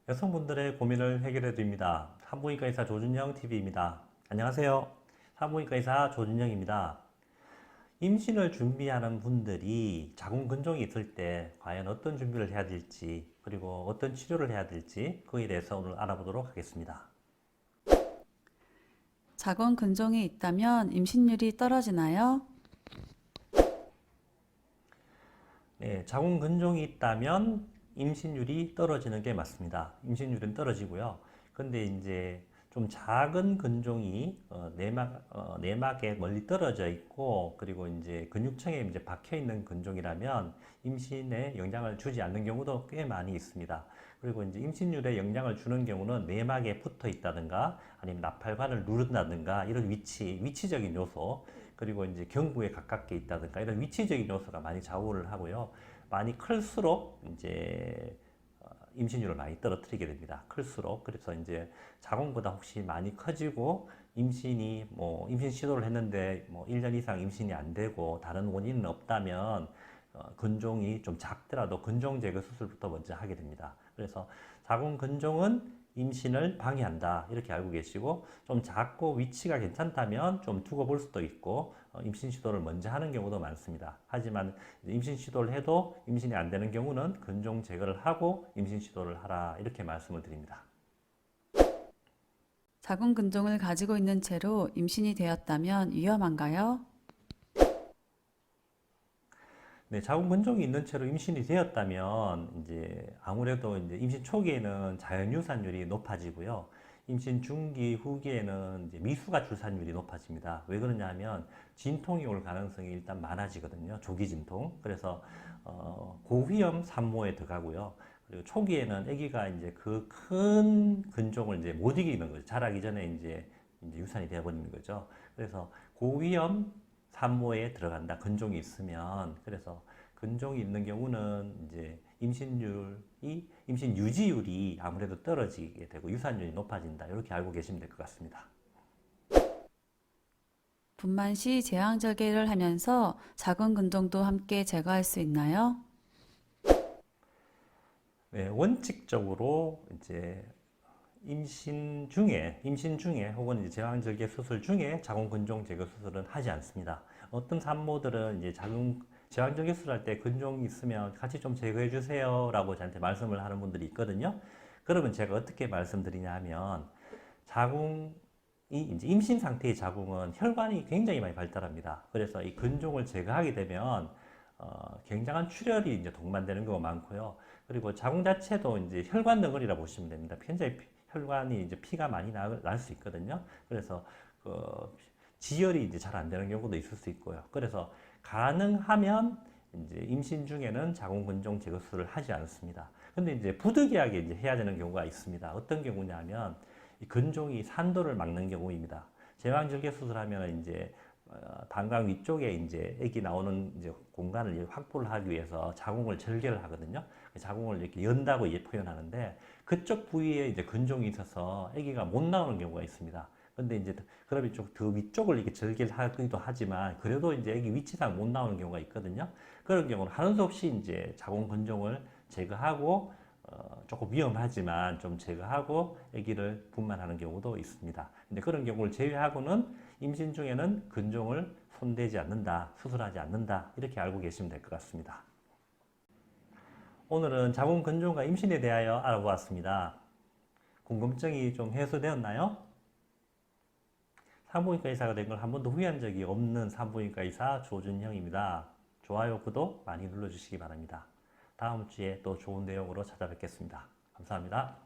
여성분들의 고민을 해결해 드립니다. 산부인과 의사 조준영 TV입니다. 안녕하세요. 산부인과 의사 조준영입니다. 임신을 준비하는 분들이 자궁근종이 있을 때 과연 어떤 준비를 해야 될지, 그리고 어떤 치료를 해야 될지 그에 대해서 오늘 알아보도록 하겠습니다. 자궁근종이 있다면 임신율이 떨어지나요? 네, 자궁근종이 있다면 임신율이 떨어지는 게 맞습니다. 임신율은 떨어지고요. 근데 이제 좀 작은 근종이 내막에 멀리 떨어져 있고, 그리고 이제 근육층에 이제 박혀 있는 근종이라면 임신에 영향을 주지 않는 경우도 꽤 많이 있습니다. 그리고 이제 임신율에 영향을 주는 경우는 내막에 붙어 있다든가 아니면 나팔관을 누른다든가 이런 위치적인 요소, 그리고 이제 경부에 가깝게 있다든가 이런 위치적인 요소가 많이 좌우를 하고요. 많이 클수록 이제 임신율을 많이 떨어뜨리게 됩니다. 클수록. 그래서 이제 자궁보다 혹시 많이 커지고 임신 시도를 했는데 뭐 1년 이상 임신이 안 되고 다른 원인은 없다면 근종이 좀 작더라도 근종 제거 수술부터 먼저 하게 됩니다. 그래서 자궁 근종은 임신을 방해한다 이렇게 알고 계시고, 좀 작고 위치가 괜찮다면 좀 두고 볼 수도 있고 임신 시도를 먼저 하는 경우도 많습니다. 하지만 임신 시도를 해도 임신이 안 되는 경우는 근종 제거를 하고 임신 시도를 하라 이렇게 말씀을 드립니다. 자궁근종을 가지고 있는 채로 임신이 되었다면 위험한가요? 네, 자궁근종이 있는 채로 임신이 되었다면 이제 아무래도 이제 임신 초기에는 자연유산율이 높아지고요. 임신 중기, 후기에는 이제 미수가 출산율이 높아집니다. 왜 그러냐면 진통이 올 가능성이 일단 많아지거든요. 조기 진통. 그래서 고위험 산모에 들어가고요. 그리고 초기에는 아기가 이제 그 큰 근종을 이제 못 이기는 거죠. 자라기 전에 이제 유산이 되어버리는 거죠. 그래서 고위험 산모에 들어간다. 근종이 있으면. 그래서 근종이 있는 경우는 이제 임신 유지율이 아무래도 떨어지게 되고 유산율이 높아진다. 이렇게 알고 계시면 될 것 같습니다. 분만 시 제왕절개를 하면서 자궁근종도 함께 제거할 수 있나요? 네, 원칙적으로 이제 임신 중에 혹은 이제 제왕절개 수술 중에 자궁근종 제거 수술은 하지 않습니다. 어떤 산모들은 이제 제왕절개 수술할 때 근종이 있으면 같이 좀 제거해 주세요라고 저한테 말씀을 하는 분들이 있거든요. 그러면 제가 어떻게 말씀드리냐 하면, 자궁이 이제 임신 상태의 자궁은 혈관이 굉장히 많이 발달합니다. 그래서 이 근종을 제거하게 되면 굉장한 출혈이 이제 동반되는 경우가 많고요. 그리고 자궁 자체도 이제 혈관 덩어리라 보시면 됩니다. 굉장히 혈관이 이제 피가 많이 날 수 있거든요. 그래서 그 지혈이 이제 잘 안 되는 경우도 있을 수 있고요. 그래서 가능하면 이제 임신 중에는 자궁근종 제거 수술을 하지 않습니다. 근데 이제 부득이하게 이제 해야 되는 경우가 있습니다. 어떤 경우냐면 이 근종이 산도를 막는 경우입니다. 제왕절개 수술하면 이제 방광 위쪽에 이제 아기 나오는 이제 공간을 확보를 하기 위해서 자궁을 절개를 하거든요. 자궁을 이렇게 연다고 표현하는데, 그쪽 부위에 이제 근종이 있어서 아기가 못 나오는 경우가 있습니다. 근데 이제 그럼 이쪽 더 위쪽을 이렇게 절개를 하기도 하지만 그래도 이제 아기 위치상 못 나오는 경우가 있거든요. 그런 경우는 하는 수 없이 이제 자궁 근종을 제거하고 조금 위험하지만 좀 제거하고 아기를 분만하는 경우도 있습니다. 근데 그런 경우를 제외하고는 임신 중에는 근종을 손대지 않는다, 수술하지 않는다 이렇게 알고 계시면 될 것 같습니다. 오늘은 자궁 근종과 임신에 대하여 알아보았습니다. 궁금증이 좀 해소되었나요? 산부인과 의사가 된 걸 한 번도 후회한 적이 없는 산부인과 의사 조준형입니다. 좋아요, 구독 많이 눌러주시기 바랍니다. 다음 주에 또 좋은 내용으로 찾아뵙겠습니다. 감사합니다.